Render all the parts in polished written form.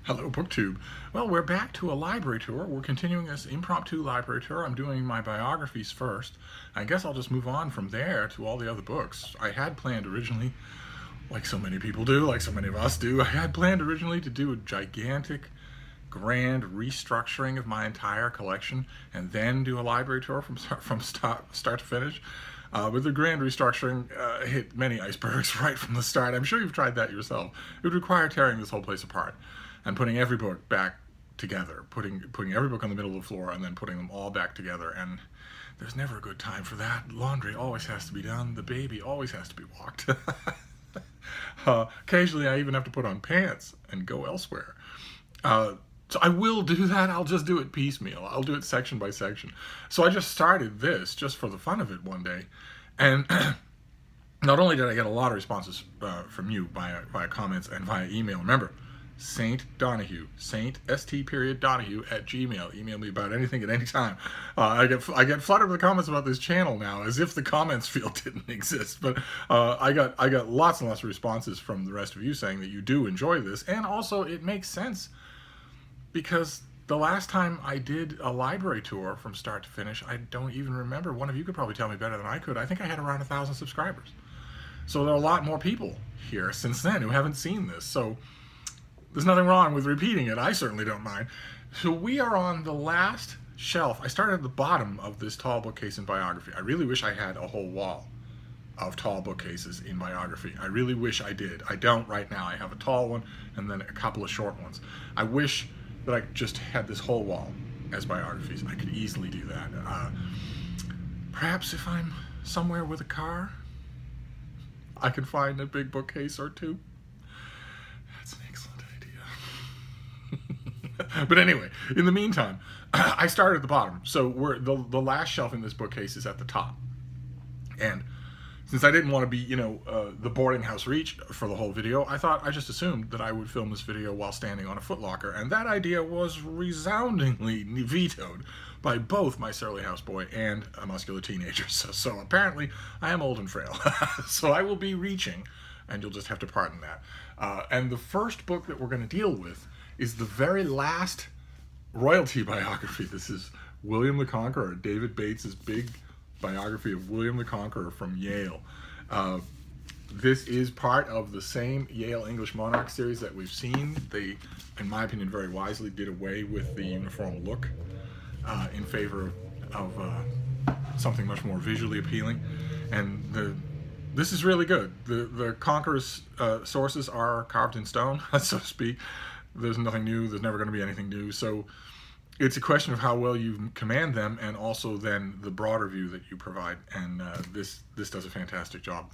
Hello, BookTube. Well, we're back to a library tour. We're continuing this impromptu library tour. I'm doing my biographies first. I guess I'll just move on from there to all the other books. I had planned originally, like so many people do, like so many of us do, I had planned originally to do a gigantic, grand restructuring of my entire collection and then do a library tour from start to finish. But the grand restructuring hit many icebergs right from the start. I'm sure you've tried that yourself. It would require tearing this whole place apart and putting every book back together, putting every book on the middle of the floor and then putting them all back together. And there's never a good time for that. Laundry always has to be done. The baby always has to be walked. Occasionally I even have to put on pants and go elsewhere. So I will do that. I'll just do it piecemeal. I'll do it section by section. So I just started this just for the fun of it one day. And not only did I get a lot of responses from you via comments and via email. Remember, Saint Donahue, Saint St. Donahue at Gmail. Email me about anything at any time. I get flooded with comments about this channel now, as if the comments field didn't exist. But I got lots and lots of responses from the rest of you saying that you do enjoy this, and also it makes sense because the last time I did a library tour from start to finish, I don't even remember. One of you could probably tell me better than I could. I think I had around 1,000 subscribers. So there are a lot more people here since then who haven't seen this. So there's nothing wrong with repeating it. I certainly don't mind. So we are on the last shelf. I started at the bottom of this tall bookcase in biography. I really wish I had a whole wall of tall bookcases in biography. I really wish I did. I don't right now. I have a tall one and then a couple of short ones. I wish that I just had this whole wall as biographies. I could easily do that. Perhaps if I'm somewhere with a car, I can find a big bookcase or two. That's an excellent idea. But anyway, in the meantime, I started at the bottom. So the last shelf in this bookcase is at the top. And since I didn't want to be, the boarding house reach for the whole video, I thought I just assumed that I would film this video while standing on a footlocker, and that idea was resoundingly vetoed by both my surly houseboy and a muscular teenager. So apparently I am old and frail. So I will be reaching, and you'll just have to pardon that. And the first book that we're going to deal with is the very last royalty biography. This is William the Conqueror, David Bates's big biography of William the Conqueror from Yale. This is part of the same Yale English Monarch series that we've seen. They, in my opinion, very wisely did away with the uniform look in favor of something much more visually appealing. And this is really good. The Conqueror's sources are carved in stone, so to speak. There's nothing new. There's never going to be anything new. So it's a question of how well you command them, and also then the broader view that you provide. And this does a fantastic job.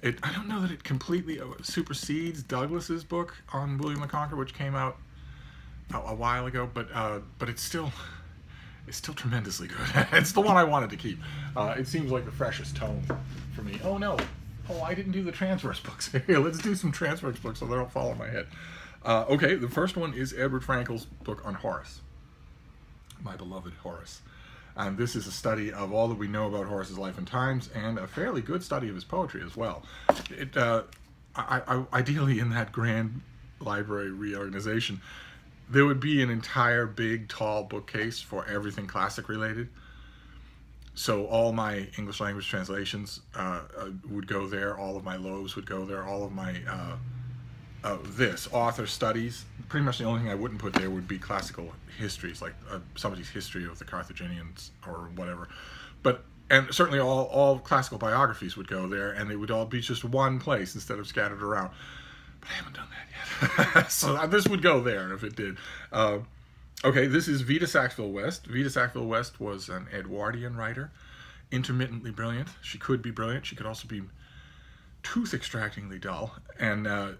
I don't know that it completely supersedes Douglas's book on William the Conqueror, which came out a while ago, but it's still tremendously good. It's the one I wanted to keep. It seems like the freshest tone for me. Oh no! Oh, I didn't do the transverse books. Here, let's do some transverse books so they don't fall in my head. Okay, the first one is Edward Frankel's book on Horace. My beloved Horace. And this is a study of all that we know about Horace's life and times, and a fairly good study of his poetry as well. Ideally, in that grand library reorganization, there would be an entire big, tall bookcase for everything classic related. So all my English language translations would go there, all of my Loebs would go there, all of my author studies. Pretty much the only thing I wouldn't put there would be classical histories, like somebody's history of the Carthaginians or whatever. And certainly all classical biographies would go there, and they would all be just one place instead of scattered around. But I haven't done that yet. So this would go there if it did. Okay, this is Vita Sackville West. Vita Sackville West was an Edwardian writer, intermittently brilliant. She could be brilliant. She could also be tooth-extractingly dull. And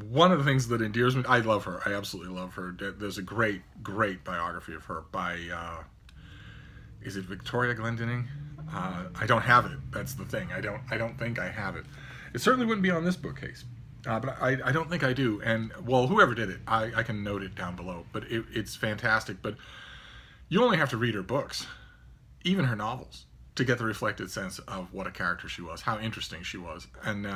one of the things that endears me, I love her. I absolutely love her. There's a great, great biography of her by, is it Victoria Glendinning? I don't have it. That's the thing. I don't think I have it. It certainly wouldn't be on this bookcase. But I don't think I do. And, well, whoever did it, I can note it down below. But it's fantastic. But you only have to read her books, even her novels, to get the reflected sense of what a character she was, how interesting she was. And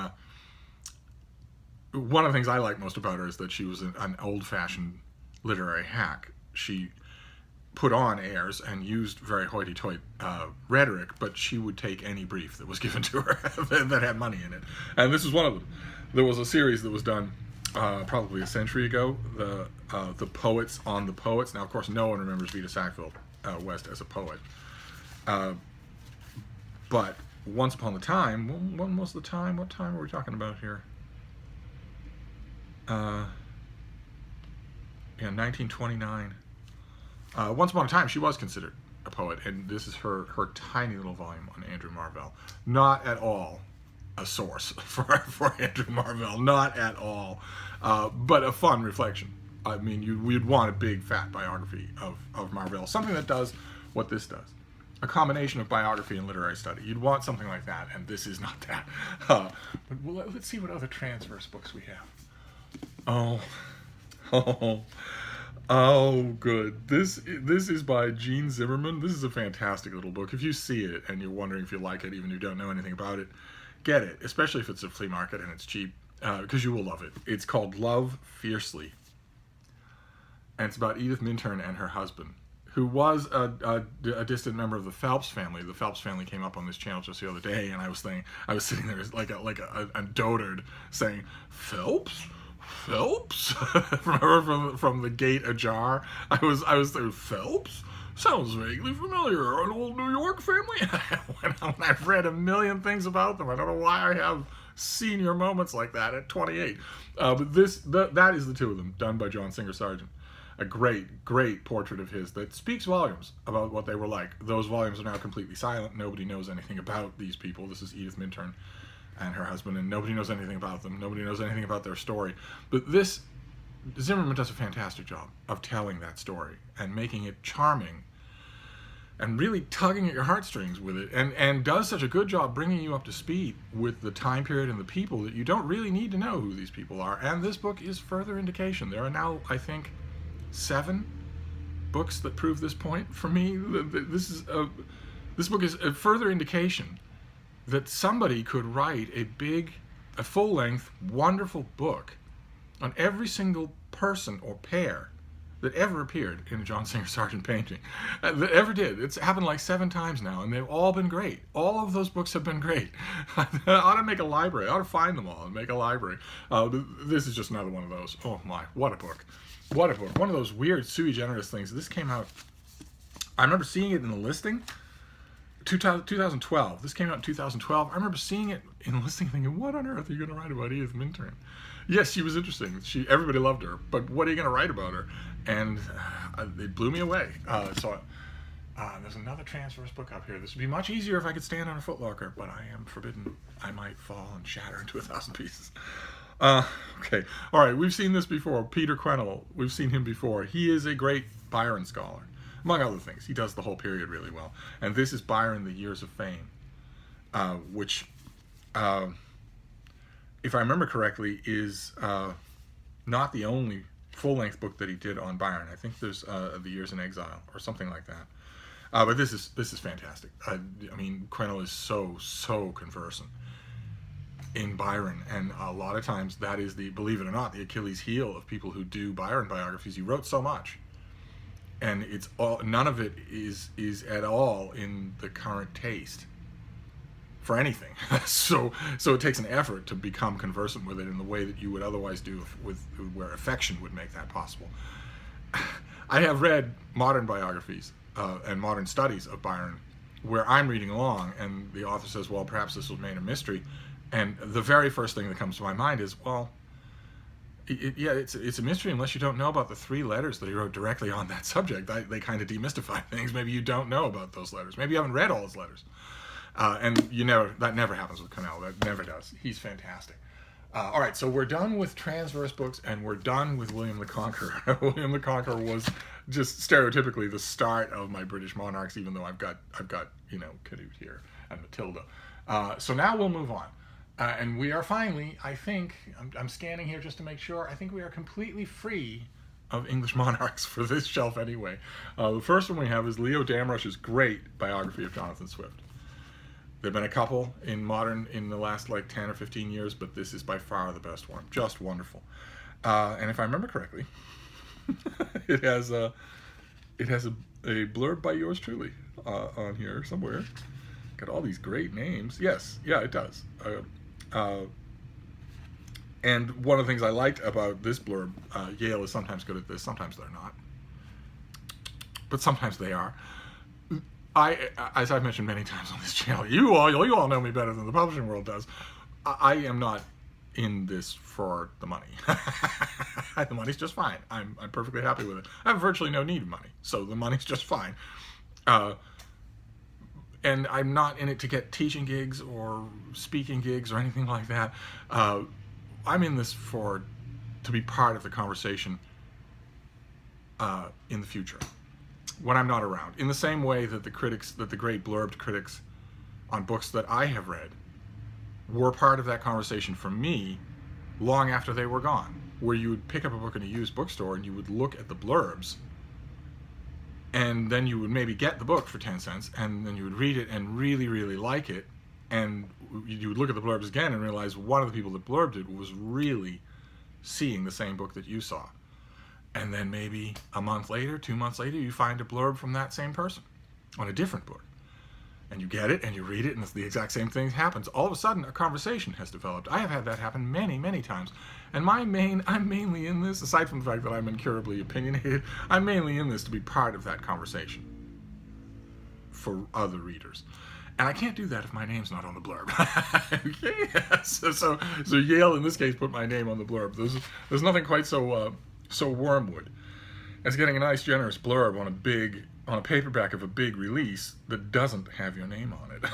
one of the things I like most about her is that she was an old-fashioned literary hack. She put on airs and used very hoity-toity rhetoric, but she would take any brief that was given to her that had money in it. And this is one of them. There was a series that was done probably a century ago, the Poets on the Poets. Now, of course, no one remembers Vita Sackville West as a poet. But once upon a time, when was the time? What time are we talking about here? Yeah, 1929. Once upon a time, she was considered a poet, and this is her tiny little volume on Andrew Marvell. Not at all a source for Andrew Marvell, not at all, but a fun reflection. I mean, we'd want a big, fat biography of Marvell, something that does what this does. A combination of biography and literary study. You'd want something like that, and this is not that. But let's see what other transverse books we have. Oh, good. This is by Gene Zimmerman. This is a fantastic little book. If you see it and you're wondering if you like it, even if you don't know anything about it, get it, especially if it's a flea market and it's cheap, because you will love it. It's called Love Fiercely. And it's about Edith Minturn and her husband, who was a distant member of the Phelps family. The Phelps family came up on this channel just the other day, and I was sitting there like a dotard saying, Phelps? from the gate ajar. I was saying, Phelps? Sounds vaguely familiar. An old New York family? when I've read a million things about them, I don't know why I have senior moments like that at 28. But that is the two of them, done by John Singer Sargent. A great portrait of his that speaks volumes about what they were like. Those volumes are now completely silent. Nobody knows anything about these people. This is Edith Minturn and her husband, and nobody knows anything about them. Nobody knows anything about their story. But Zimmerman does a fantastic job of telling that story and making it charming and really tugging at your heartstrings with it, and does such a good job bringing you up to speed with the time period and the people that you don't really need to know who these people are. And this book is further indication. There are now, I think, 7 books that prove this point for me. This book is a further indication that somebody could write a full-length, wonderful book on every single person or pair that ever appeared in a John Singer Sargent painting. That ever did. It's happened like 7 times now, and they've all been great. All of those books have been great. I ought to make a library. I ought to find them all and make a library. This is just another one of those. Oh my, what a book. What a book. One of those weird sui generis things. This came out, I remember seeing it in the listing, 2012. This came out in 2012. I remember seeing it in the listing thinking, what on earth are you going to write about Edith Minturn? Yes, she was interesting. Everybody loved her, but what are you going to write about her? And it blew me away. So there's another transverse book up here. This would be much easier if I could stand on a footlocker, but I am forbidden. I might fall and shatter into 1,000 pieces. Okay. All right. We've seen this before. Peter Quennell. We've seen him before. He is a great Byron scholar, among other things. He does the whole period really well. And this is Byron, The Years of Fame, which, if I remember correctly, is not the only full-length book that he did on Byron. I think there's The Years in Exile or something like that. But this is fantastic. I mean, Quennell is so conversant in Byron, and a lot of times that is believe it or not, the Achilles heel of people who do Byron biographies. He wrote so much, and none of it is at all in the current taste for anything. so it takes an effort to become conversant with it in the way that you would otherwise do where affection would make that possible. I have read modern biographies and modern studies of Byron where I'm reading along and the author says, well, perhaps this was made a mystery. And the very first thing that comes to my mind is, well, it's a mystery unless you don't know about the 3 letters that he wrote directly on that subject. They kind of demystify things. Maybe you don't know about those letters. Maybe you haven't read all his letters. And that never happens with Quennell. That never does. He's fantastic. All right, so we're done with transverse books, and we're done with William the Conqueror. William the Conqueror was just stereotypically the start of my British monarchs, even though I've got Canute here and Matilda. So now we'll move on. And we are finally, I think, I'm scanning here just to make sure, I think we are completely free of English monarchs for this shelf anyway. The first one we have is Leo Damrush's great biography of Jonathan Swift. There've been a couple in modern in the last like 10 or 15 years, but this is by far the best one. Just wonderful. And if I remember correctly, it has a blurb by yours truly on here somewhere. Got all these great names. Yes, yeah, it does. And one of the things I liked about this blurb, Yale is sometimes good at this, sometimes they're not, but sometimes they are. As I've mentioned many times on this channel, you all know me better than the publishing world does. I am not in this for the money. The money's just fine. I'm perfectly happy with it. I have virtually no need of money, so the money's just fine. And I'm not in it to get teaching gigs or speaking gigs or anything like that. I'm in this to be part of the conversation in the future, when I'm not around. In the same way that the great blurbed critics on books that I have read were part of that conversation for me long after they were gone, where you would pick up a book in a used bookstore and you would look at the blurbs, and then you would maybe get the book for 10 cents, and then you would read it and really, really like it, and you would look at the blurbs again and realize one of the people that blurbed it was really seeing the same book that you saw. And then maybe a month later, 2 months later, you find a blurb from that same person on a different book. And you get it, and you read it, and it's the exact same thing happens. All of a sudden, a conversation has developed. I have had that happen many, many times. And I'm mainly in this, aside from the fact that I'm incurably opinionated, I'm mainly in this to be part of that conversation for other readers. And I can't do that if my name's not on the blurb. Yes. So Yale, in this case, put my name on the blurb. There's nothing quite so wormwood as getting a nice, generous blurb on a paperback of a big release that doesn't have your name on it.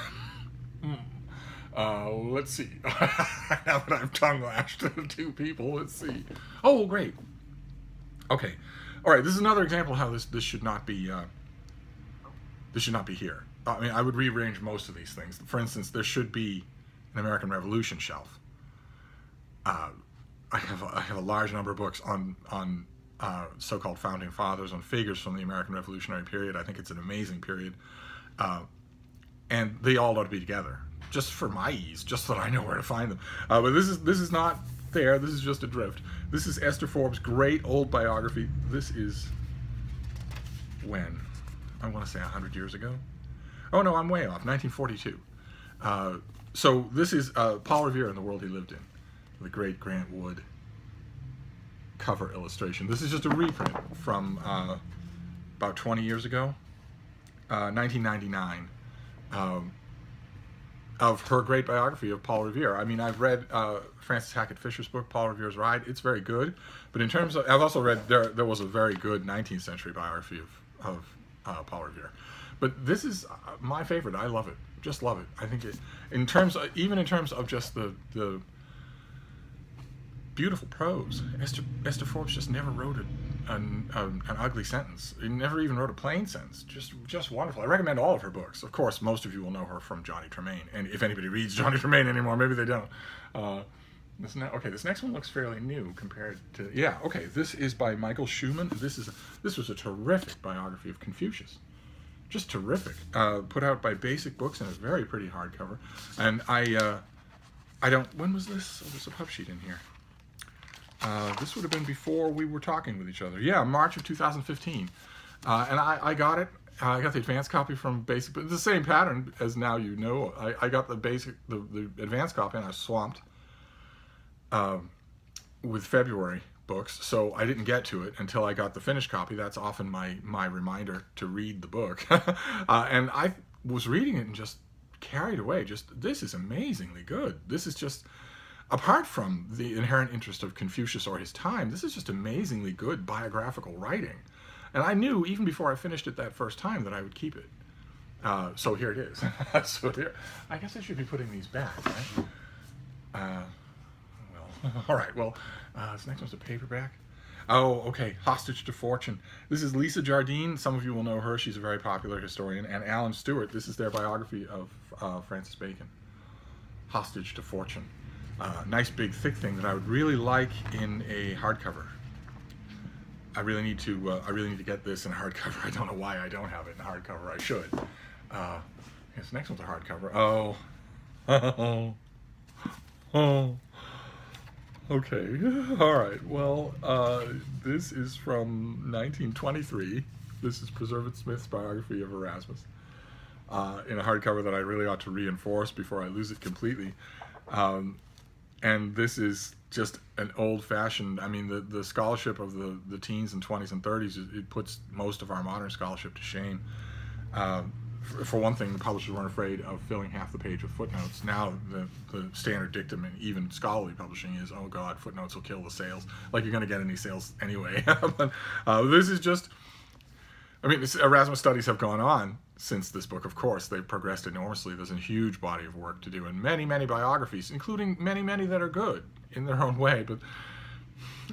Let's see. Now that I've tongue lashed two people, let's see. Oh, great. Okay. All right. This is another example of how this should not be. This should not be here. I mean, I would rearrange most of these things. For instance, there should be an American Revolution shelf. I have a large number of books on so-called founding fathers, on figures from the American Revolutionary period. I think it's an amazing period, and they all ought to be together, just for my ease, just so that I know where to find them. But this is not there. This is just a drift. This is Esther Forbes' great old biography. This is when? I want to say 100 years ago. Oh no, I'm way off. 1942. So this is Paul Revere and the World He Lived in, the great Grant Wood cover illustration. This is just a reprint from about 20 years ago, 1999, of her great biography of Paul Revere. I mean, I've read Francis Hackett Fisher's book, Paul Revere's Ride. It's very good, but in terms of, I've also read, there was a very good 19th century biography of Paul Revere. But this is my favorite. I love it. Just love it. I think it, even in terms of just the beautiful prose. Esther Forbes just never wrote an ugly sentence. He never even wrote a plain sentence. Just wonderful. I recommend all of her books. Of course, most of you will know her from Johnny Tremain. And if anybody reads Johnny Tremain anymore, maybe they don't. This next one looks fairly new compared to, yeah, okay, this is by Michael Shuman. This was a terrific biography of Confucius. Just terrific. Put out by Basic Books in a very pretty hardcover. And I don't, when was this? Oh, there's a pub sheet in here. This would have been before we were talking with each other. Yeah, March of 2015. And I got it. I got the advanced copy from Basic, but it's the same pattern as Now You Know. I got the advanced copy, and I was swamped with February books, so I didn't get to it until I got the finished copy. That's often my reminder to read the book. And I was reading it and just carried away. This is amazingly good. This is just, apart from the inherent interest of Confucius or his time, this is just amazingly good biographical writing. And I knew even before I finished it that first time that I would keep it. So here it is. So here, I guess I should be putting these back, right? All right, well, this next one's a paperback. Oh, okay, Hostage to Fortune. This is Lisa Jardine. Some of you will know her. She's a very popular historian. And Alan Stewart. This is their biography of Francis Bacon. Hostage to Fortune. Nice, big, thick thing that I would really like in a hardcover. I really need to get this in a hardcover. I don't know why I don't have it in a hardcover. I should. This next one's a hardcover. Oh. Oh. Oh. Okay. All right. Well, this is from 1923. This is Preserved Smith's biography of Erasmus, in a hardcover that I really ought to reinforce before I lose it completely. And this is just an old-fashioned, I mean, the scholarship of the teens and 20s and 30s, it puts most of our modern scholarship to shame. For one thing, the publishers weren't afraid of filling half the page with footnotes. Now, the standard dictum in even scholarly publishing is, oh God, footnotes will kill the sales. Like you're going to get any sales anyway. But this is just, I mean, Erasmus studies have gone on since this book, of course. They've progressed enormously. There's a huge body of work to do, and many, many biographies, including many, many that are good in their own way. But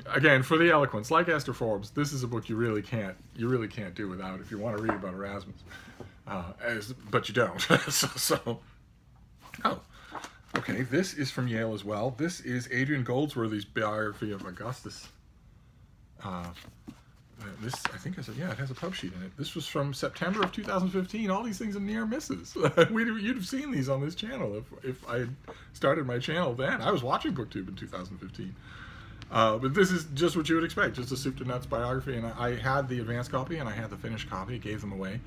again, for the eloquence, like Esther Forbes, this is a book you really can't do without if you want to read about Erasmus. But you don't. Oh, okay. This is from Yale as well. This is Adrian Goldsworthy's biography of Augustus. This, I think, it has a pub sheet in it. This was from September of 2015. All these things are near misses. You'd have seen these on this channel if I had started my channel then. I was watching BookTube in 2015. But this is just what you would expect, just a soup to nuts biography. And I had the advanced copy and I had the finished copy. I gave them away.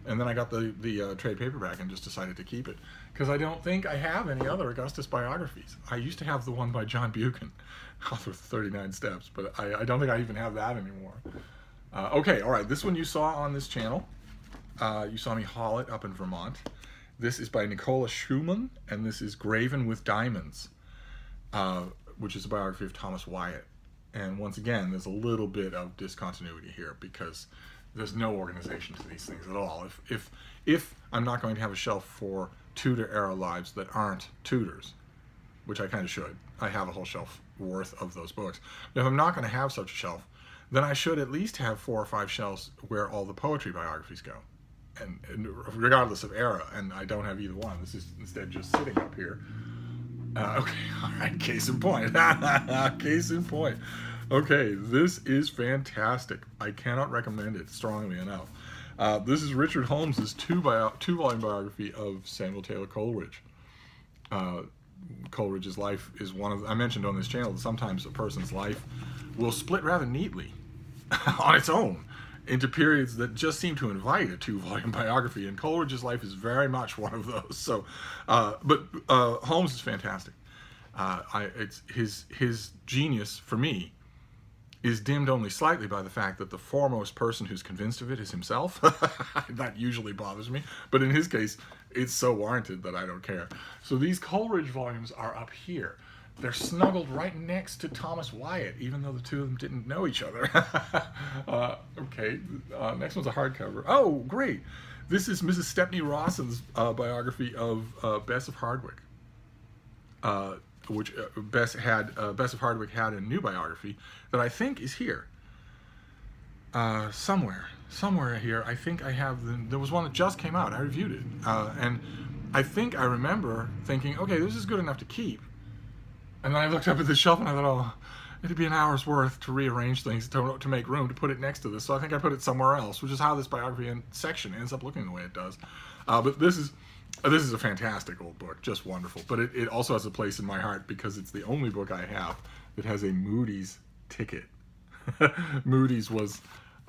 And then I got the trade paperback and just decided to keep it. Because I don't think I have any other Augustus biographies. I used to have the one by John Buchan, author of 39 Steps, but I don't think I even have that anymore. Okay, all right, this one you saw on this channel. You saw me haul it up in Vermont. This is by Nicola Shuman, and this is Graven with Diamonds, which is a biography of Thomas Wyatt. And once again, there's a little bit of discontinuity here because there's no organization to these things at all. If I'm not going to have a shelf for Tudor-era lives that aren't Tudors, which I kind of should, I have a whole shelf worth of those books. But if I'm not going to have such a shelf, then I should at least have 4 or 5 shelves where all the poetry biographies go, and regardless of era, and I don't have either one. This is instead just sitting up here. Okay, all right, case in point. Case in point. Okay, this is fantastic. I cannot recommend it strongly enough. This is Richard Holmes' two-volume biography of Samuel Taylor Coleridge. Coleridge's life is one of, I mentioned on this channel that sometimes a person's life will split rather neatly on its own into periods that just seem to invite a 2-volume biography, and Coleridge's life is very much one of those. So, but Holmes is fantastic. It's his genius for me is dimmed only slightly by the fact that the foremost person who's convinced of it is himself. That usually bothers me, but in his case, it's so warranted that I don't care. So these Coleridge volumes are up here. They're snuggled right next to Thomas Wyatt, even though the two of them didn't know each other. Okay, next one's a hardcover. Oh, great. This is Mrs. Stepney Rossum's biography of Bess of Hardwick, which Bess of Hardwick had a new biography that I think is here. Somewhere here. I think I have there was one that just came out. I reviewed it. And I think I remember thinking, okay, this is good enough to keep. And then I looked up at the shelf and I thought, oh, it'd be an hour's worth to rearrange things to make room to put it next to this. So I think I put it somewhere else, which is how this biography section ends up looking the way it does. But this is a fantastic old book, just wonderful. But it also has a place in my heart because it's the only book I have that has a Moody's ticket. Moody's was,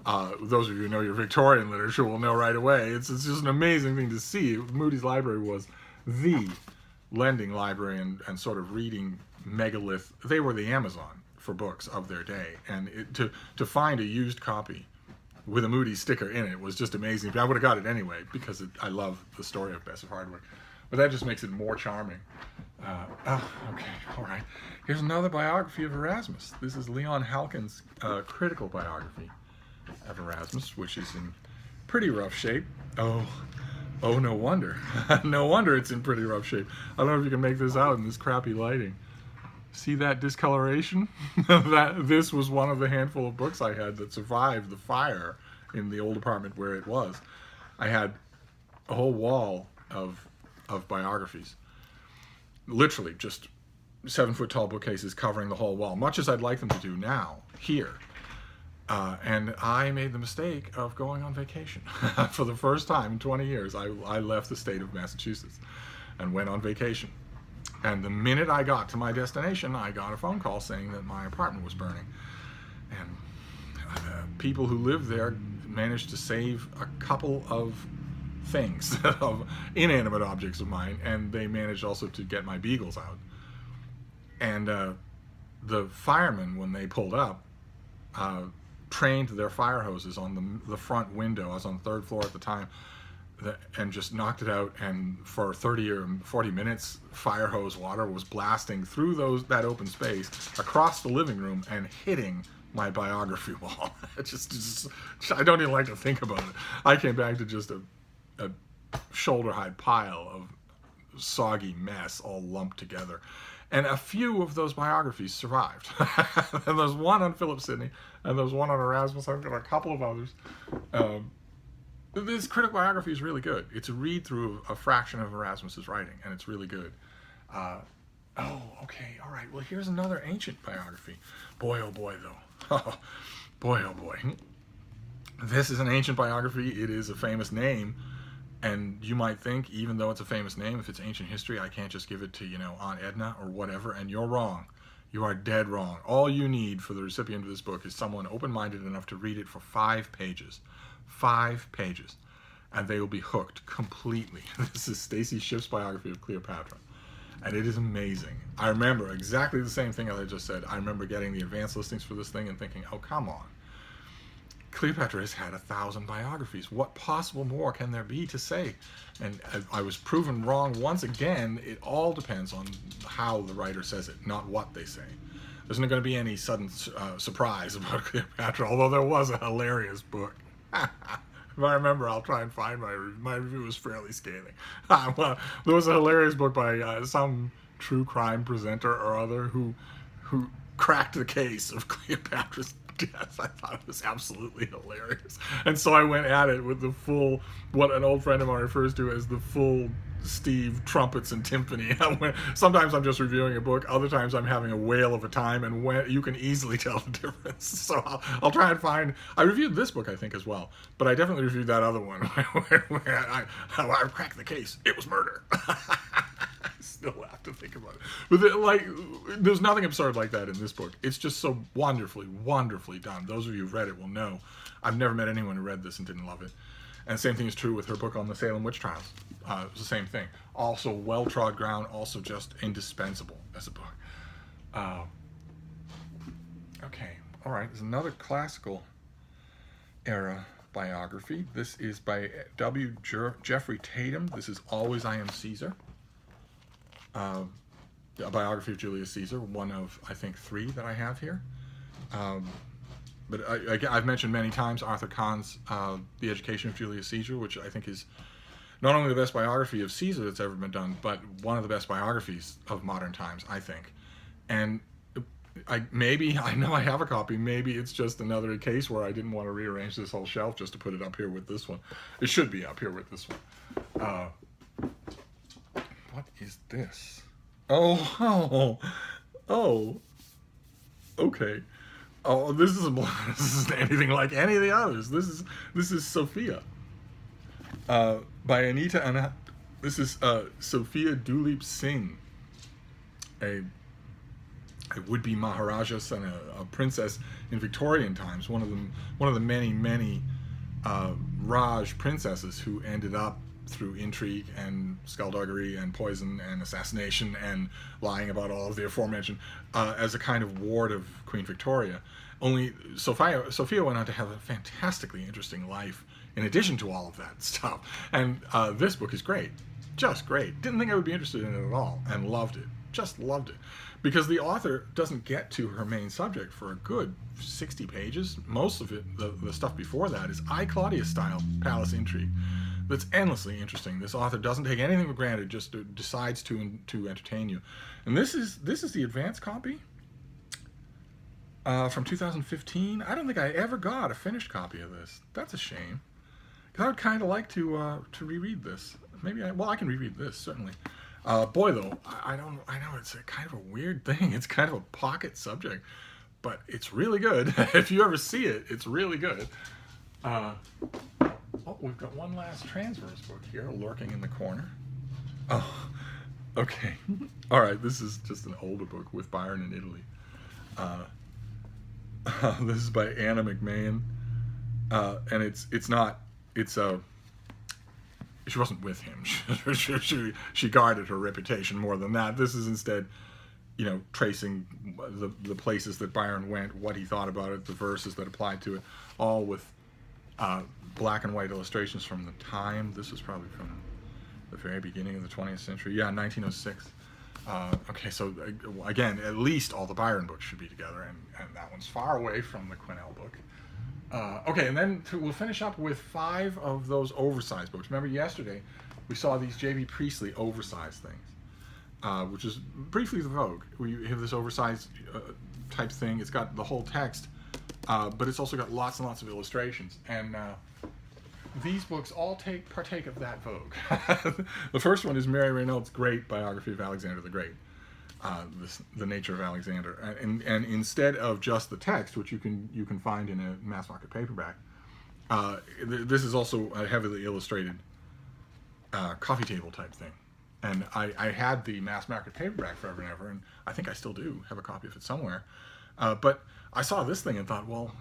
those of you who know your Victorian literature will know right away, it's just an amazing thing to see. Moody's library was the lending library and sort of reading megalith. They were the Amazon for books of their day, and to find a used copy with a Moody's sticker in it was just amazing. I would have got it anyway because I love the story of Bess of Hardwick, but that just makes it more charming. Okay, all right. Here's another biography of Erasmus. This is Leon Halkin's critical biography of Erasmus, which is in pretty rough shape. Oh, no wonder. No wonder it's in pretty rough shape. I don't know if you can make this out in this crappy lighting. See that discoloration? This was one of the handful of books I had that survived the fire in the old apartment where it was. I had a whole wall of biographies. Literally just 7-foot tall bookcases covering the whole wall, much as I'd like them to do now, here. And I made the mistake of going on vacation. For the first time in 20 years, I left the state of Massachusetts and went on vacation. And the minute I got to my destination, I got a phone call saying that my apartment was burning. And people who lived there managed to save a couple of things, of inanimate objects of mine, and they managed also to get my beagles out. And the firemen, when they pulled up, trained their fire hoses on the front window. I was on the third floor at the time, and just knocked it out, and for 30 or 40 minutes fire hose water was blasting through that open space across the living room and hitting my biography wall. just I don't even like to think about it. I came back to just a shoulder-high pile of soggy mess all lumped together, and a few of those biographies survived. And there's one on Philip Sidney, and there's one on Erasmus. I've got a couple of others. This critical biography is really good. It's a read-through of a fraction of Erasmus's writing, and it's really good. Oh, okay, all right. Well, here's another ancient biography. Boy, oh boy, though. Oh, boy, oh boy. This is an ancient biography. It is a famous name, and you might think, even though it's a famous name, if it's ancient history, I can't just give it to, Aunt Edna or whatever, and you're wrong. You are dead wrong. All you need for the recipient of this book is someone open-minded enough to read it for 5 pages. 5 pages, and they will be hooked completely. This is Stacy Schiff's biography of Cleopatra, and it is amazing. I remember exactly the same thing as I just said. I remember getting the advance listings for this thing and thinking, oh, come on. Cleopatra has had 1,000 biographies. What possible more can there be to say? And I was proven wrong once again. It all depends on how the writer says it, not what they say. There's not going to be any sudden surprise about Cleopatra, although there was a hilarious book. If I remember, I'll try and find my review was fairly scathing. Well, there was a hilarious book by some true crime presenter or other who cracked the case of Cleopatra's death. I thought it was absolutely hilarious, and so I went at it with the full, what an old friend of mine refers to as the full Steve trumpets and timpani. Sometimes I'm just reviewing a book, other times I'm having a whale of a time, and you can easily tell the difference. So I'll try and find. I reviewed this book, I think, as well, but I definitely reviewed that other one where I cracked the case. It was murder. I still have to think about it. But there's nothing absurd like that in this book. It's just so wonderfully, wonderfully done. Those of you who've read it will know. I've never met anyone who read this and didn't love it. And the same thing is true with her book on the Salem witch trials. It was the same thing. Also well-trod ground, also just indispensable as a book. Okay, all right. There's another classical era biography. This is by W. Jeffrey Tatum. This is Always I Am Caesar. A biography of Julius Caesar, one of, I think, 3 that I have here. But I've mentioned many times Arthur Kahn's The Education of Julius Caesar, which I think is not only the best biography of Caesar that's ever been done, but one of the best biographies of modern times, I think. And I know I have a copy. Maybe it's just another case where I didn't want to rearrange this whole shelf just to put it up here with this one. It should be up here with this one. What is this? Oh, okay. Oh, this isn't anything like any of the others. This is Sophia, by Anita Anand. This is Sophia Duleep Singh, a would-be Maharajas and a princess in Victorian times. One of the many Raj princesses who ended up through intrigue and skullduggery and poison and assassination and lying about all of the aforementioned as a kind of ward of Queen Victoria. Only Sophia went on to have a fantastically interesting life in addition to all of that stuff. And this book is great. Just great. Didn't think I would be interested in it at all, and loved it. Just loved it. Because the author doesn't get to her main subject for a good 60 pages. Most of it, the stuff before that, is I, Claudius style palace intrigue. That's endlessly interesting. This author doesn't take anything for granted, just decides to entertain you. And this is the advanced copy from 2015. I don't think I ever got a finished copy of this. That's a shame. Because I would kind of like to reread this. Maybe I can reread this, certainly. Boy, though, I know it's a kind of a weird thing. It's kind of a pocket subject. but it's really good. If you ever see it, it's really good. Oh, we've got one last transverse book here lurking in the corner. Oh, okay. All right, this is just an older book with Byron in Italy. This is by Anna McMahon, and it's she wasn't with him. She guarded her reputation more than that. This is instead, tracing the places that Byron went, what he thought about it, the verses that applied to it, all with black and white illustrations from the time. This was probably from the very beginning of the 20th century. Yeah, 1906. Okay, so again, at least all the Byron books should be together, and that one's far away from the Quinnell book. Okay, and then we'll finish up with 5 of those oversized books. Remember yesterday we saw these J.B. Priestley oversized things, which is briefly the Vogue. We have this oversized type thing. It's got the whole text, but it's also got lots and lots of illustrations. And these books all partake of that Vogue. The first one is Mary Reynolds' great biography of Alexander the Great. The Nature of Alexander, and instead of just the text, which you can find in a mass market paperback, this is also a heavily illustrated coffee table type thing. And I had the mass market paperback forever and ever, and I think I still do have a copy of it somewhere. But I saw this thing and thought, well,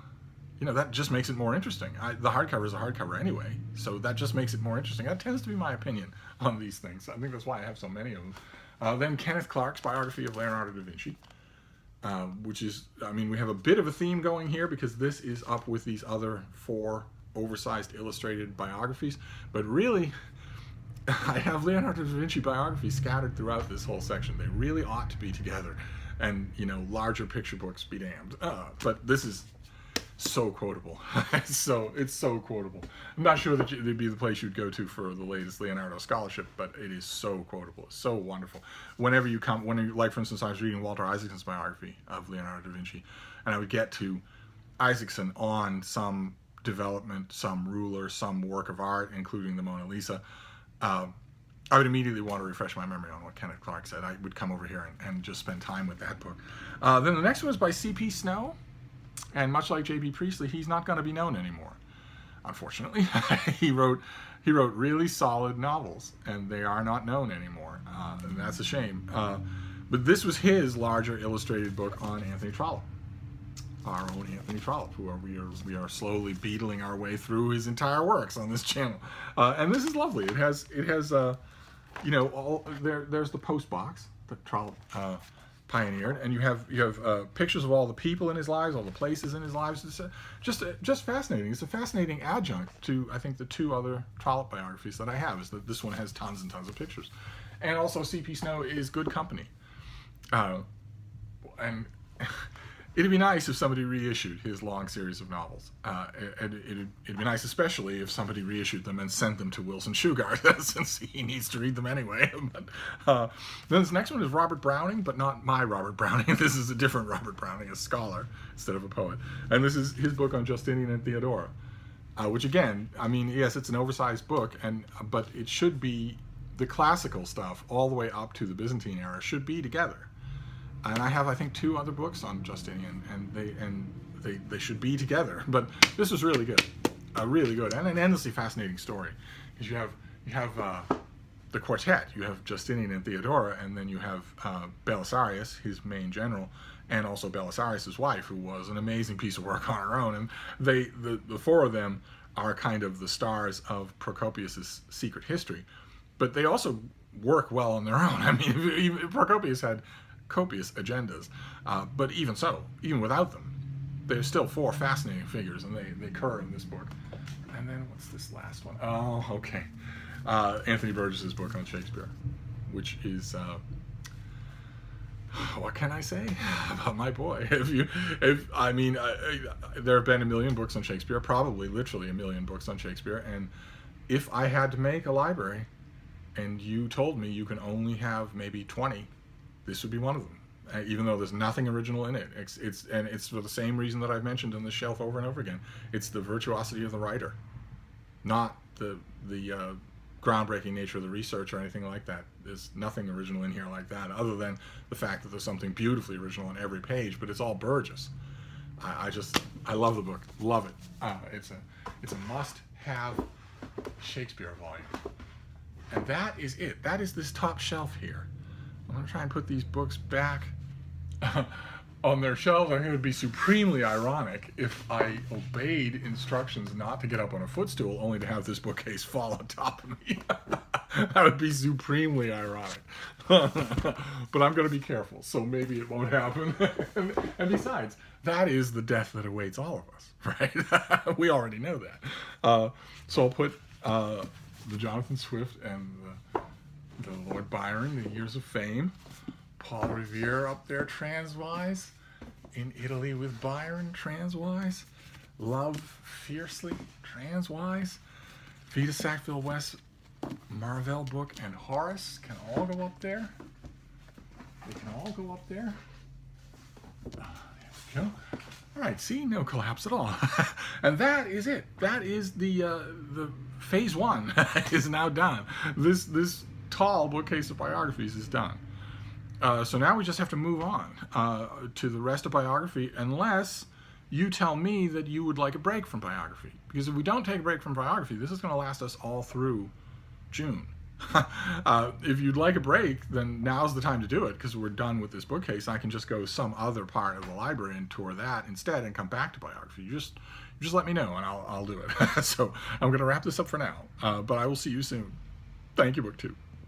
that just makes it more interesting. The hardcover is a hardcover anyway, so that just makes it more interesting. That tends to be my opinion on these things. I think that's why I have so many of them. Then Kenneth Clark's biography of Leonardo da Vinci, which is, we have a bit of a theme going here because this is up with these other 4 oversized illustrated biographies. But really, I have Leonardo da Vinci biographies scattered throughout this whole section. They really ought to be together. And, larger picture books be damned. But this is so quotable. It's so quotable. I'm not sure that it'd be the place you'd go to for the latest Leonardo scholarship, but it is so quotable. It's so wonderful. Whenever you like, for instance, I was reading Walter Isaacson's biography of Leonardo da Vinci, and I would get to Isaacson on some development, some ruler, some work of art, including the Mona Lisa. I would immediately want to refresh my memory on what Kenneth Clark said. I would come over here and just spend time with that book. Then the next one is by C.P. Snow. And much like J.B. Priestley, he's not going to be known anymore, unfortunately. He wrote really solid novels, and they are not known anymore, and that's a shame. But this was his larger illustrated book on Anthony Trollope, our own Anthony Trollope, who we are slowly beetling our way through his entire works on this channel. And this is lovely. It has there's the post box that Trollope pioneered, and you have pictures of all the people in his lives, all the places in his lives. It's just fascinating. It's a fascinating adjunct to, I think, the 2 other Trollope biographies that I have. Is that this one has tons and tons of pictures, and also C.P. Snow is good company. And it'd be nice if somebody reissued his long series of novels. It'd be nice, especially if somebody reissued them and sent them to Wilson Shugart, since he needs to read them anyway. But, then this next one is Robert Browning, but not my Robert Browning. This is a different Robert Browning, a scholar instead of a poet. And this is his book on Justinian and Theodora, which again, yes, it's an oversized book, but it should be the classical stuff all the way up to the Byzantine era should be together. And I have, I think, 2 other books on Justinian, and they should be together. But this was really good, really good, and an endlessly fascinating story. Because you have the quartet. You have Justinian and Theodora, and then you have Belisarius, his main general, and also Belisarius' wife, who was an amazing piece of work on her own. And the 4 of them are kind of the stars of Procopius's secret history, but they also work well on their own. Even Procopius had copious agendas, but even so, even without them, they're still 4 fascinating figures, and they occur in this book. And then what's this last one? Oh, okay. Anthony Burgess's book on Shakespeare, which is what can I say about my boy? There have been a million books on Shakespeare, probably literally a million books on Shakespeare, and if I had to make a library, and you told me you can only have maybe 20. This would be one of them, even though there's nothing original in it. It's for the same reason that I've mentioned on this shelf over and over again. It's the virtuosity of the writer, not the groundbreaking nature of the research or anything like that. There's nothing original in here like that, other than the fact that there's something beautifully original on every page. But it's all Burgess, I love the book. Love it. It's a must-have Shakespeare volume. And that is it. That is this top shelf here. I'm going to try and put these books back on their shelves. I think it would be supremely ironic if I obeyed instructions not to get up on a footstool, only to have this bookcase fall on top of me. That would be supremely ironic. But I'm going to be careful, so maybe it won't happen. And besides, that is the death that awaits all of us, right? We already know that. So I'll put the Jonathan Swift and the Lord Byron, the Years of Fame. Paul Revere up there, transwise. In Italy with Byron, transwise. Love Fiercely, transwise. Vita Sackville West, Marvell book, and Horace can all go up there. They can all go up there. There we go. All right, see, no collapse at all. And that is it. That is the phase one is now done. This tall bookcase of biographies is done. So now we just have to move on to the rest of biography, unless you tell me that you would like a break from biography. Because if we don't take a break from biography, this is going to last us all through June. If you'd like a break, then now's the time to do it, because we're done with this bookcase. I can just go some other part of the library and tour that instead and come back to biography. You just let me know and I'll do it. So I'm going to wrap this up for now, but I will see you soon. Thank you, Book 2.